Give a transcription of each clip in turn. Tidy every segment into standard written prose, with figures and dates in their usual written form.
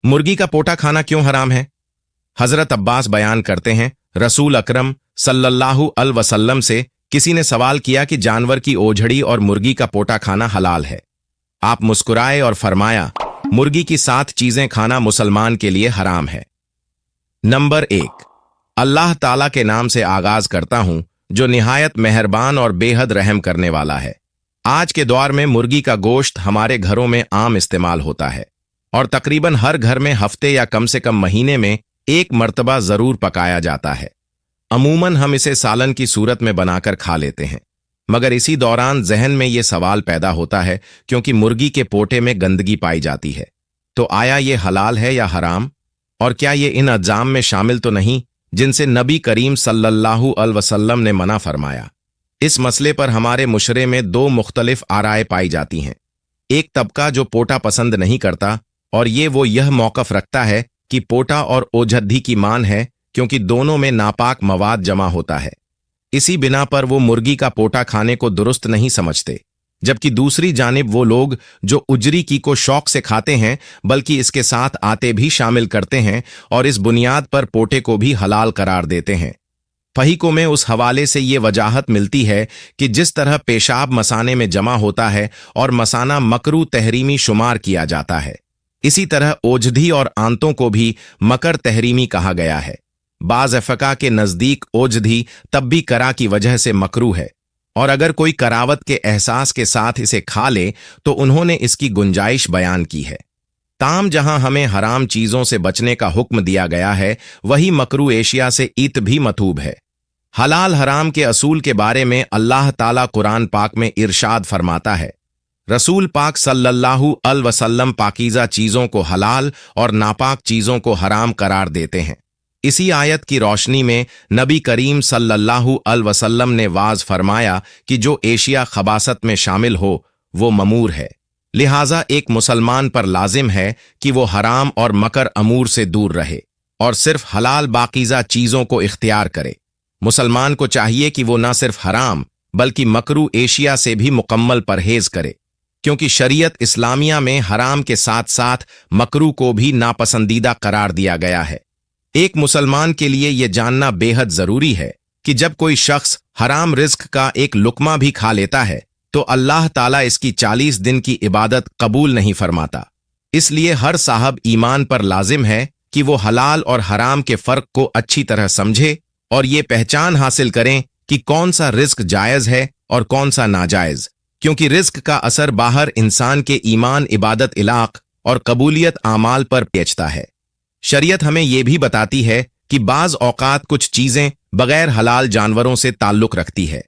मुर्गी का पोटा खाना क्यों हराम है? हजरत अब्बास बयान करते हैं, रसूल अकरम सल्लल्लाहु अलैहि वसल्लम से किसी ने सवाल किया कि जानवर की ओझड़ी और मुर्गी का पोटा खाना हलाल है। आप मुस्कुराए और फरमाया, मुर्गी की 7 चीजें खाना मुसलमान के लिए हराम है। नंबर 1, अल्लाह ताला के नाम से आगाज करता हूं, जो निहायत मेहरबान और बेहद रहम करने वाला है। आज के दौर में मुर्गी का गोश्त हमारे घरों में आम इस्तेमाल होता है और तकरीबन हर घर में हफ्ते या कम से कम महीने में एक मर्तबा जरूर पकाया जाता है। अमूमन हम इसे सालन की सूरत में बनाकर खा लेते हैं, मगर इसी दौरान जहन में ये सवाल पैदा होता है, क्योंकि मुर्गी के पोटे में गंदगी पाई जाती है, तो आया ये हलाल है या हराम? और क्या ये इन अज्जाम में शामिल तो नहीं जिनसे नबी करीम सल्लल्लाहु अलैहि वसल्लम ने मना फरमाया? इस मसले पर हमारे मुशरे में 2 मुख्तलिफ आराय पाई जाती हैं। एक तबका जो पोटा पसंद नहीं करता, और वो यह मौकफ रखता है कि पोटा और ओझड्डी की मान है, क्योंकि दोनों में नापाक मवाद जमा होता है। इसी बिना पर वो मुर्गी का पोटा खाने को दुरुस्त नहीं समझते, जबकि दूसरी जानिब वो लोग जो उजरी की को शौक से खाते हैं, बल्कि इसके साथ आटे भी शामिल करते हैं और इस बुनियाद पर पोटे को भी हलाल करार देते हैं। फहीको में उस हवाले से ये वजाहत मिलती है कि जिस तरह पेशाब मसाने में जमा होता है और मसाना मकरू तहरीमी शुमार किया जाता है, इसी तरह ओझडी और आंतों को भी मकर तहरीमी कहा गया है। बाज़ फ़क़ा के नज़दीक ओझडी तब भी करा की वजह से मकरू है, और अगर कोई करावत के एहसास के साथ इसे खा ले तो उन्होंने इसकी गुंजाइश बयान की है। ताम जहां हमें हराम चीजों से बचने का हुक्म दिया गया है, वही मकरू एशिया से ईत भी मतूब है। हलाल हराम के असूल के बारे में अल्लाह ताला कुरान पाक में इरशाद फरमाता है, रसूल पाक सल्लल्लाहु अलैहि वसल्लम पाकीज़ा चीजों को हलाल और नापाक चीजों को हराम करार देते हैं। इसी आयत की रोशनी में नबी करीम सल्लल्लाहु अलैहि वसल्लम ने वाज फरमाया कि जो एशिया खबासत में शामिल हो वो ममूर है, लिहाजा एक मुसलमान पर लाजिम है कि वो हराम और मकर अमूर से दूर रहे और सिर्फ हलाल बाकीज़ा चीजों को इख्तियार करे। मुसलमान को चाहिए कि वो न सिर्फ हराम बल्कि मकरू एशिया से भी मुकम्मल परहेज करे, क्योंकि शरीयत इस्लामिया में हराम के साथ साथ मकरू को भी नापसंदीदा करार दिया गया है। एक मुसलमान के लिए यह जानना बेहद जरूरी है कि जब कोई शख्स हराम रिज्क का एक लुकमा भी खा लेता है तो अल्लाह ताला इसकी 40 दिन की इबादत कबूल नहीं फरमाता। इसलिए हर साहब ईमान पर लाजिम है कि वो हलाल और हराम के फर्क को अच्छी तरह समझे और ये पहचान हासिल करें कि कौन सा रिज्क जायज है और कौन सा नाजायज, क्योंकि रिज्क का असर बाहर इंसान के ईमान, इबादत, इलाक और कबूलियत आमाल पर पेचता है। शरीयत हमें यह भी बताती है कि बाज औकात कुछ चीजें बगैर हलाल जानवरों से ताल्लुक रखती है,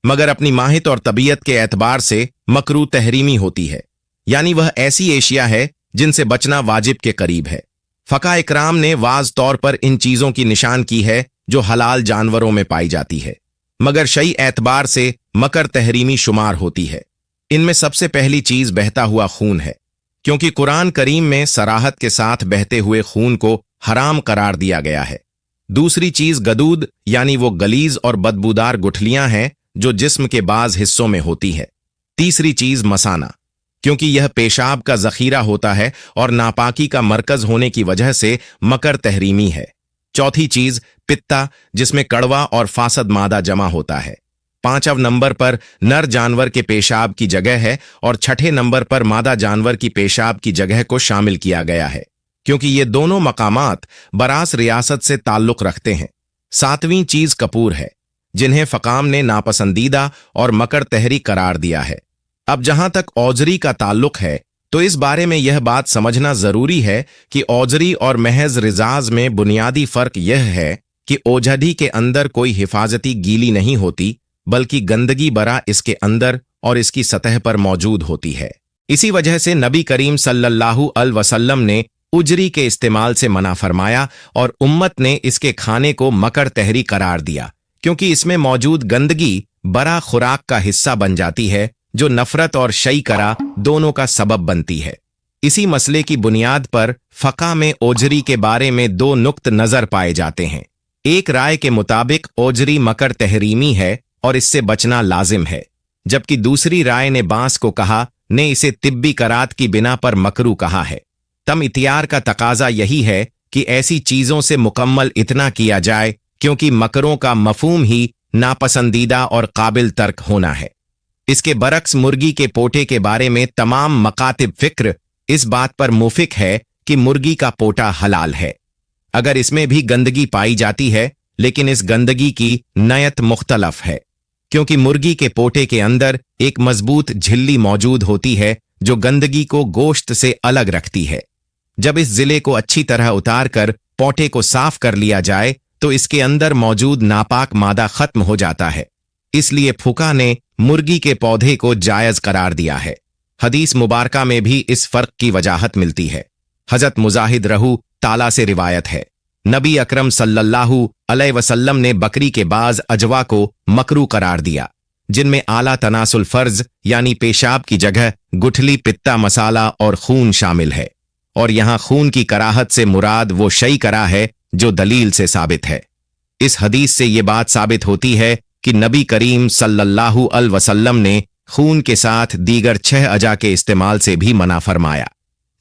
मगर अपनी माहित और तबीयत के एतबार से मकरू तहरीमी होती है, यानी वह ऐसी एशिया है जिनसे बचना वाजिब के करीब है। फ़क़ा इकराम ने वाज तौर पर इन चीजों की निशान की है जो हलाल जानवरों में पाई जाती है, मगर शई एतबार से मकर तहरीमी शुमार होती है। इनमें सबसे पहली चीज बहता हुआ खून है, क्योंकि कुरान करीम में सराहत के साथ बहते हुए खून को हराम करार दिया गया है। दूसरी चीज गदूद यानी वो गलीज और बदबूदार गुठलियां हैं जो जिस्म के बाज हिस्सों में होती है। तीसरी चीज मसाना, क्योंकि यह पेशाब का जखीरा होता है और नापाकी का मरकज होने की वजह से मकर तहरीमी है। चौथी चीज पित्ता, जिसमें कड़वा और फासद मादा जमा होता है। 5वें नंबर पर नर जानवर के पेशाब की जगह है और 6ठे नंबर पर मादा जानवर की पेशाब की जगह को शामिल किया गया है, क्योंकि ये दोनों मकामात बरास रियासत से ताल्लुक रखते हैं। 7वीं चीज कपूर है, जिन्हें फ़क़ाम ने नापसंदीदा और मकर तहरी करार दिया है। अब जहां तक औजरी का ताल्लुक है तो इस बारे में यह बात समझना जरूरी है कि औजरी और महज रिजाज में बुनियादी फर्क यह है कि ओझडी के अंदर कोई हिफाजती गीली नहीं होती, बल्कि गंदगी बरा इसके अंदर और इसकी सतह पर मौजूद होती है। इसी वजह से नबी करीम सल्लल्लाहु अलैहि वसल्लम ने उजरी के इस्तेमाल से मना फरमाया और उम्मत ने इसके खाने को मकर तहरी करार दिया, क्योंकि इसमें मौजूद गंदगी बरा खुराक का हिस्सा बन जाती है, जो नफरत और शई करा दोनों का सबब बनती है। इसी मसले की बुनियाद पर फ़क़ा में ओजरी के बारे में 2 नुक्त नजर पाए जाते हैं। एक राय के मुताबिक ओजरी मकर तहरीमी है और इससे बचना लाजिम है, जबकि दूसरी राय ने बांस को कहा ने इसे तिब्बी करात की बिना पर मकरू कहा है। तम इतियार का तकाजा यही है कि ऐसी चीजों से मुकम्मल इतना किया जाए क्योंकि मकरों का मफहूम ही नापसंदीदा और काबिल तर्क होना है। इसके बरक्स मुर्गी के पोटे के बारे में तमाम मकातिब फिक्र इस बात पर मुफिक है कि मुर्गी का पोटा हलाल है, अगर इसमें भी गंदगी पाई जाती है, लेकिन इस गंदगी की नयत मुख्तलफ है, क्योंकि मुर्गी के पोटे के अंदर एक मजबूत झिल्ली मौजूद होती है जो गंदगी को गोश्त से अलग रखती है। जब इस जिले को अच्छी तरह उतार कर पोटे को साफ कर लिया जाए तो इसके अंदर मौजूद नापाक मादा खत्म हो जाता है। इसलिए फुका ने मुर्गी के पौधे को जायज करार दिया है। हदीस मुबारका में भी इस फर्क की वजाहत मिलती है। हजरत मुजाहिद रहू ताला से रिवायत है, नबी अकरम सल्लल्लाहु अलैहि वसल्लम ने बकरी के बाज अजवा को मकरू करार दिया, जिनमें आला तनासुल फर्ज यानी पेशाब की जगह गुठली, पित्ता, मसाला और खून शामिल है। और यहाँ खून की कराहत से मुराद वो शई करा है जो दलील से साबित है। इस हदीस से ये बात साबित होती है कि नबी करीम सल्लल्लाहु अलैहि वसल्लम ने खून के साथ दीगर 6 अजा के इस्तेमाल से भी मना फरमाया,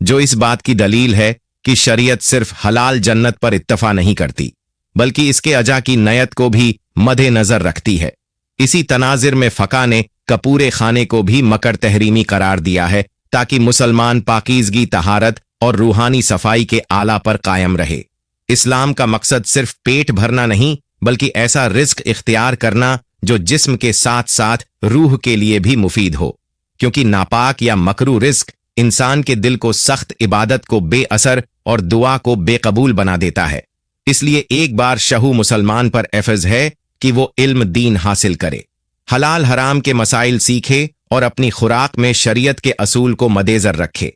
जो इस बात की दलील है कि शरीयत सिर्फ हलाल जन्नत पर इत्तफा नहीं करती, बल्कि इसके अजा की नयत को भी मद्दे नजर रखती है। इसी तनाजिर में फ़का ने कपूरे खाने को भी मकर तहरीमी करार दिया है ताकि मुसलमान पाकीज़गी, तहारत और रूहानी सफाई के आला पर कायम रहे। इस्लाम का मकसद सिर्फ पेट भरना नहीं, बल्कि ऐसा रिज्क इख्तियार करना जो जिस्म के साथ साथ रूह के लिए भी मुफीद हो, क्योंकि नापाक या मकरू रिज्क इंसान के दिल को सख्त इबादत को बेअसर और दुआ को बेकबूल बना देता है। इसलिए एक बार शहू मुसलमान पर एफज है कि वो इल्म दीन हासिल करे, हलाल हराम के मसाइल सीखे और अपनी खुराक में शरीयत के असूल को मदेजर रखे।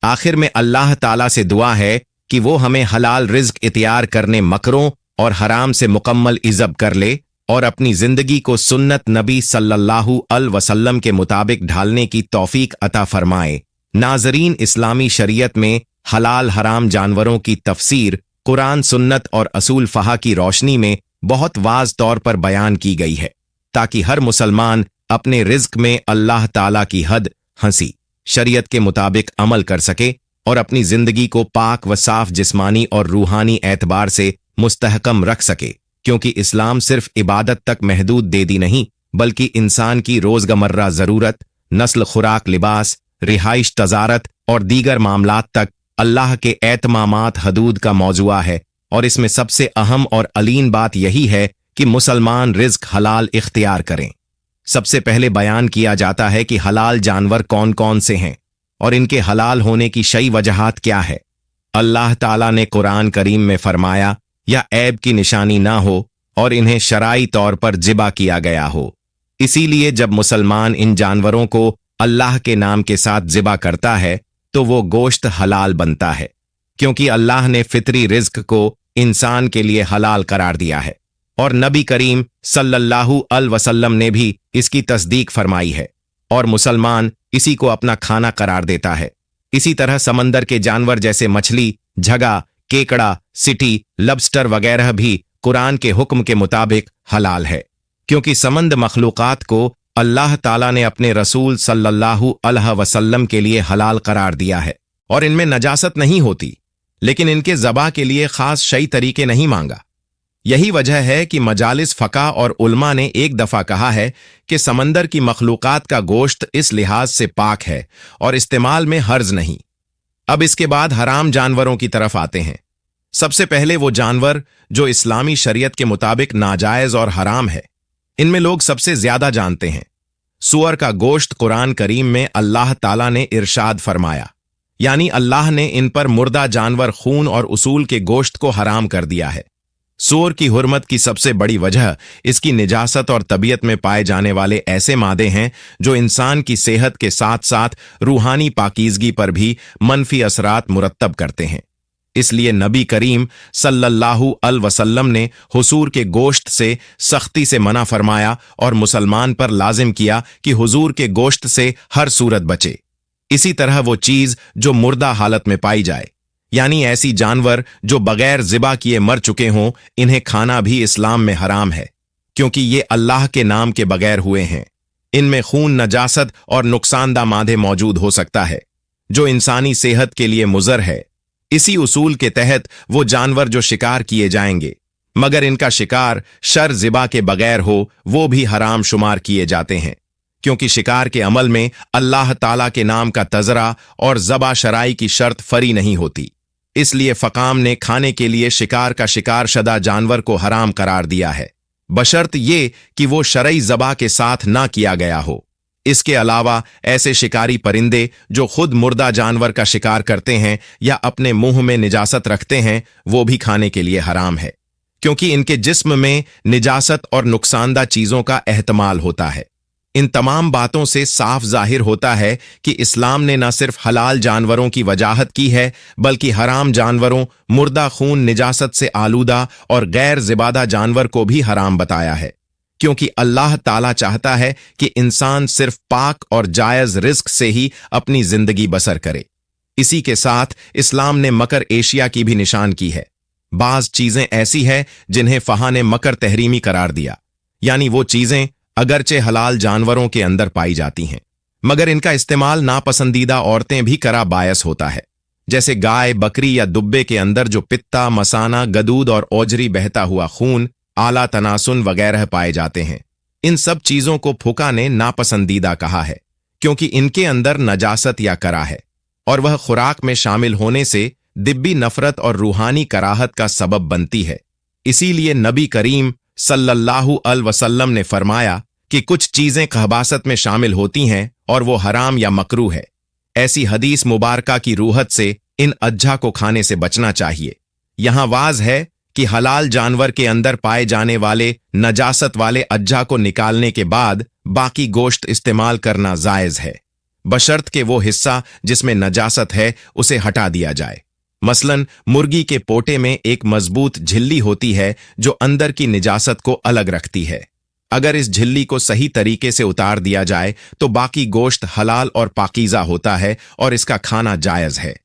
आखिर में अल्लाह ताला से दुआ है कि वो हमें हलाल रिज्क इतियार करने, मकरों और हराम से मुकम्मल इज़ब कर ले और अपनी जिंदगी को सुन्नत नबी सल्लल्लाहु अलैहि वसल्लम के मुताबिक ढालने की तौफीक अता फरमाए। नाजरीन, इस्लामी शरीयत में हलाल हराम जानवरों की तफसीर कुरान, सुन्नत और असूल फ़हा की रोशनी में बहुत वाज़ तौर पर बयान की गई है, ताकि हर मुसलमान अपने रिज्क में अल्लाह ताला की हद हंसी शरीयत के मुताबिक अमल कर सके और अपनी जिंदगी को पाक व साफ जिस्मानी और रूहानी एतबार से मुस्तहकम रख सके, क्योंकि इस्लाम सिर्फ इबादत तक महदूद देदी नहीं, बल्कि इंसान की रोज़गमर्रा ज़रूरत, नस्ल, खुराक, लिबास, रिहाइश, तजारत और दीगर मामलात तक अल्लाह के एतमामात हदूद का मौजुआ है। और इसमें सबसे अहम और अलीन बात यही है कि मुसलमान रिज्क हलाल इख्तियार करें। सबसे पहले बयान किया जाता है कि हलाल जानवर कौन कौन से हैं और इनके हलाल होने की शई वजहात क्या है। अल्लाह ताला ने कुरान करीम में फरमाया, या ऐब की निशानी ना हो और इन्हें शराई तौर पर जिबा किया गया हो। इसीलिए जब मुसलमान इन जानवरों को अल्लाह के नाम के साथ जिबा करता है तो वो गोश्त हलाल बनता है, क्योंकि अल्लाह ने फितरी रिज्क को इंसान के लिए हलाल करार दिया है और नबी करीम सल्लल्लाहु अलैहि वसल्लम ने भी इसकी तस्दीक फरमाई है और मुसलमान इसी को अपना खाना करार देता है। इसी तरह समंदर के जानवर जैसे मछली, झगा, केकड़ा, सिटी, लबस्टर वगैरह भी कुरान के हुक्म के मुताबिक हलाल है, क्योंकि समंद मखलूकात को अल्लाह ताला ने अपने रसूल सल्लल्लाहु अलैहि वसल्लम के लिए हलाल करार दिया है और इनमें नजासत नहीं होती, लेकिन इनके ज़बा के लिए खास शई तरीके नहीं मांगा। यही वजह है कि मजालिस फ़का और उलमा ने एक दफ़ा कहा है कि समंदर की मखलूकात का गोश्त इस लिहाज से पाक है और इस्तेमाल में हर्ज नहीं। अब इसके बाद हराम जानवरों की तरफ आते हैं। सबसे पहले वो जानवर जो इस्लामी शरीयत के मुताबिक नाजायज और हराम है, इनमें लोग सबसे ज्यादा जानते हैं। सुअर का गोश्त कुरान करीम में अल्लाह ताला ने इरशाद फरमाया, यानी अल्लाह ने इन पर मुर्दा जानवर, खून और उसूल के गोश्त को हराम कर दिया है। सूअर की हुर्मत की सबसे बड़ी वजह इसकी निजासत और तबीयत में पाए जाने वाले ऐसे मादे हैं जो इंसान की सेहत के साथ साथ रूहानी पाकीज़गी पर भी मनफी असरात मुरत्तब करते हैं। इसलिए नबी करीम सल्लल्लाहु अलैहि वसल्लम ने हुजूर के गोश्त से सख्ती से मना फरमाया और मुसलमान पर लाजिम किया कि हुजूर के गोश्त से हर सूरत बचे। इसी तरह वो चीज़ जो मुर्दा हालत में पाई जाए, यानी ऐसी जानवर जो बगैर ज़िबा किए मर चुके हों, इन्हें खाना भी इस्लाम में हराम है, क्योंकि ये अल्लाह के नाम के बगैर हुए हैं। इनमें खून, नजासत और नुकसानदा मादे मौजूद हो सकता है जो इंसानी सेहत के लिए मुज़र है। इसी उसूल के तहत वो जानवर जो शिकार किए जाएंगे मगर इनका शिकार शर ज़िबा के बगैर हो वो भी हराम शुमार किए जाते हैं, क्योंकि शिकार के अमल में अल्लाह ताला के नाम का तजरा और ज़बा शराई की शर्त फरी नहीं होती। इसलिए फ़काम ने खाने के लिए शिकार का शिकार शदा जानवर को हराम करार दिया है, बशर्त ये कि वो शरई ज़बा के साथ ना किया गया हो। इसके अलावा ऐसे शिकारी परिंदे जो खुद मुर्दा जानवर का शिकार करते हैं या अपने मुंह में निजासत रखते हैं वो भी खाने के लिए हराम है, क्योंकि इनके जिस्म में निजासत और नुकसानदा चीज़ों का एहतमाल होता है। इन तमाम बातों से साफ जाहिर होता है कि इस्लाम ने न सिर्फ हलाल जानवरों की वजाहत की है बल्कि हराम जानवरों, मुर्दा खून, निजासत से आलूदा और गैर ज़िबादा जानवर को भी हराम बताया है, क्योंकि अल्लाह ताला चाहता है कि इंसान सिर्फ पाक और जायज़ रिस्क से ही अपनी जिंदगी बसर करे। इसी के साथ इस्लाम ने मकर एशिया की भी निशान की है। बाज चीजें ऐसी है जिन्हें फहा ने मकर तहरीमी करार दिया, यानी वो चीजें अगरचे हलाल जानवरों के अंदर पाई जाती हैं मगर इनका इस्तेमाल नापसंदीदा औरतें भी करा बायस होता है, जैसे गाय, बकरी या दुब्बे के अंदर जो पित्ता, मसाना, गदूद और ओजरी बहता हुआ खून, आला तनासुन वगैरह पाए जाते हैं। इन सब चीजों को फुका ने नापसंदीदा कहा है क्योंकि इनके अंदर नजासत या करा है और वह खुराक में शामिल होने से दिब्बी नफरत और रूहानी कराहत का सबब बनती है। इसीलिए नबी करीम सल्लल्लाहु अलैहि वसल्लम ने फरमाया कि कुछ चीजें खहबासत में शामिल होती हैं और वो हराम या मकरूह है। ऐसी हदीस मुबारका की रूहत से इन अज्जा को खाने से बचना चाहिए। यहां वाज है कि हलाल जानवर के अंदर पाए जाने वाले नजासत वाले अज्जा को निकालने के बाद बाकी गोश्त इस्तेमाल करना जायज है, बशर्त के वो हिस्सा जिसमें नजासत है उसे हटा दिया जाए। मसलन मुर्गी के पोटे में एक मजबूत झिल्ली होती है जो अंदर की निजासत को अलग रखती है। अगर इस झिल्ली को सही तरीके से उतार दिया जाए तो बाकी गोश्त हलाल और पाकीज़ा होता है और इसका खाना जायज है,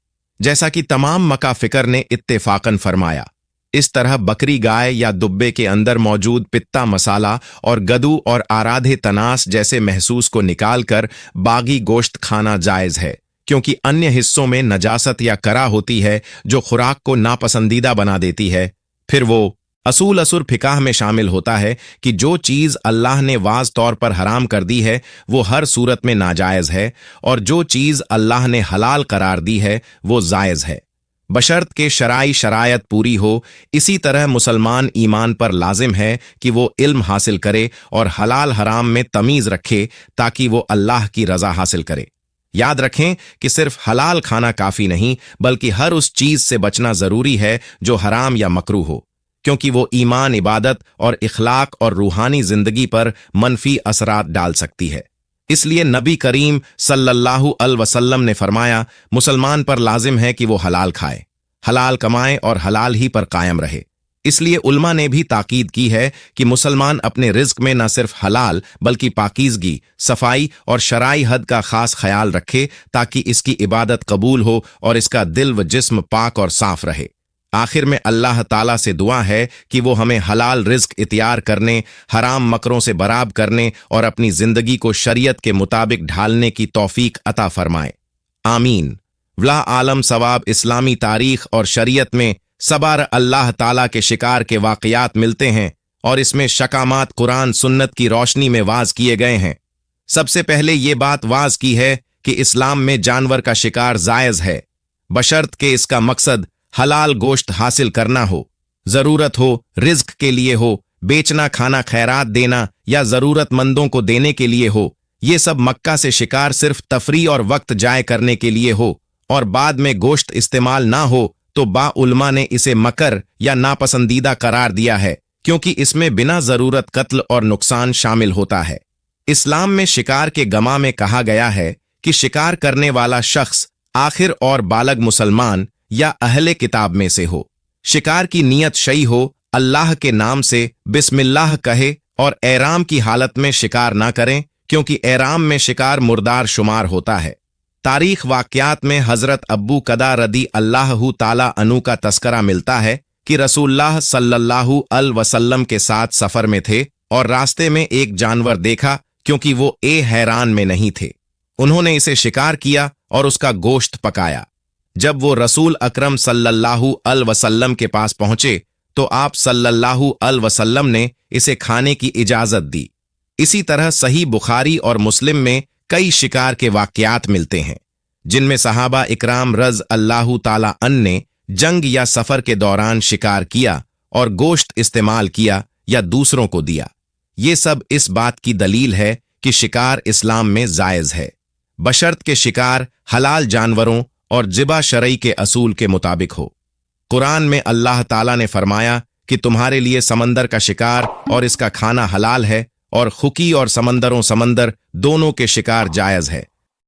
जैसा कि तमाम मका फिकर ने इत्तेफाकन फरमाया। इस तरह बकरी, गाय या दुब्बे के अंदर मौजूद पित्ता, मसाला और गदू और आराधे तनास जैसे महसूस को निकालकर बागी गोश्त खाना जायज है, क्योंकि अन्य हिस्सों में नजासत या करा होती है जो खुराक को नापसंदीदा बना देती है। फिर वो असूल असुर फिकाह में शामिल होता है कि जो चीज़ अल्लाह ने वाज तौर पर हराम कर दी है वो हर सूरत में नाजायज़ है और जो चीज़ अल्लाह ने हलाल करार दी है वो जायज़ है, बशर्त के शराई शरायत पूरी हो। इसी तरह मुसलमान ईमान पर लाजिम है कि वो इल्म हासिल करे और हलाल हराम में तमीज़ रखे ताकि वो अल्लाह की रज़ा हासिल करे। याद रखें कि सिर्फ हलाल खाना काफ़ी नहीं बल्कि हर उस चीज़ से बचना ज़रूरी है जो हराम या मकरूह हो, क्योंकि वो ईमान, इबादत और इखलाक और रूहानी जिंदगी पर मनफी असरात डाल सकती है। इसलिए नबी करीम सल्लल्लाहु अलैहि वसल्लम ने फरमाया, मुसलमान पर लाजिम है कि वो हलाल खाए, हलाल कमाए और हलाल ही पर कायम रहे। इसलिए उल्मा ने भी ताकीद की है कि मुसलमान अपने रिज्क में न सिर्फ हलाल बल्कि पाकीज़गी, सफाई और शराई हद का खास ख्याल रखे ताकि इसकी इबादत कबूल हो और इसका दिल व जिस्म पाक और साफ रहे। आखिर में अल्लाह ताला से दुआ है कि वो हमें हलाल रिज्क इख्तियार करने, हराम मकरों से बराब करने और अपनी जिंदगी को शरीयत के मुताबिक ढालने की तौफीक अता फरमाए। आमीन। वला आलम सवाब। इस्लामी तारीख और शरीयत में सबार अल्लाह ताला के शिकार के वाक़यात मिलते हैं और इसमें शकामात कुरान सुन्नत की रोशनी में वाज किए गए हैं। सबसे पहले ये बात वाज की है कि इस्लाम में जानवर का शिकार जायज़ है, बशर्त के इसका मकसद हलाल गोश्त हासिल करना हो, जरूरत हो, रिज्क के लिए हो, बेचना, खाना, खैरात देना या जरूरतमंदों को देने के लिए हो। ये सब मक्का से शिकार सिर्फ तफरी और वक्त जाय करने के लिए हो और बाद में गोश्त इस्तेमाल ना हो तो बाउलमा ने इसे मकर या नापसंदीदा करार दिया है, क्योंकि इसमें बिना जरूरत कत्ल और नुकसान शामिल होता है। इस्लाम में शिकार के गमा में कहा गया है कि शिकार करने वाला शख्स आखिर और बालग मुसलमान या अहले किताब में से हो, शिकार की नियत शई हो, अल्लाह के नाम से बिस्मिल्लाह कहे और एहराम की हालत में शिकार ना करें, क्योंकि एहराम में शिकार मुर्दार शुमार होता है। तारीख वाक़यात में हजरत अब्बू कदा रदी अल्लाहु ताला अनु का तस्करा मिलता है कि रसूलुल्लाह सल्लल्लाहु अलैहि वसल्लम के साथ सफर में थे और रास्ते में एक जानवर देखा, क्योंकि वो हैरान में नहीं थे। उन्होंने इसे शिकार किया और उसका गोश्त पकाया। जब वो रसूल अकरम सल्लल्लाहु अलैहि वसल्लम के पास पहुंचे तो आप सल्लल्लाहु अलैहि वसल्लम ने इसे खाने की इजाजत दी। इसी तरह सही बुखारी और मुस्लिम में कई शिकार के वाकयात मिलते हैं जिनमें सहाबा इकराम रज़ अल्लाहु ताला अन ने जंग या सफर के दौरान शिकार किया और गोश्त इस्तेमाल किया या दूसरों को दिया। ये सब इस बात की दलील है कि शिकार इस्लाम में जायज है, बशर्त के शिकार हलाल जानवरों और जिबा शरई के असूल के मुताबिक हो। कुरान में अल्लाह ताला ने फरमाया कि तुम्हारे लिए समंदर का शिकार और इसका खाना हलाल है और खुकी और समंदर दोनों के शिकार जायज है।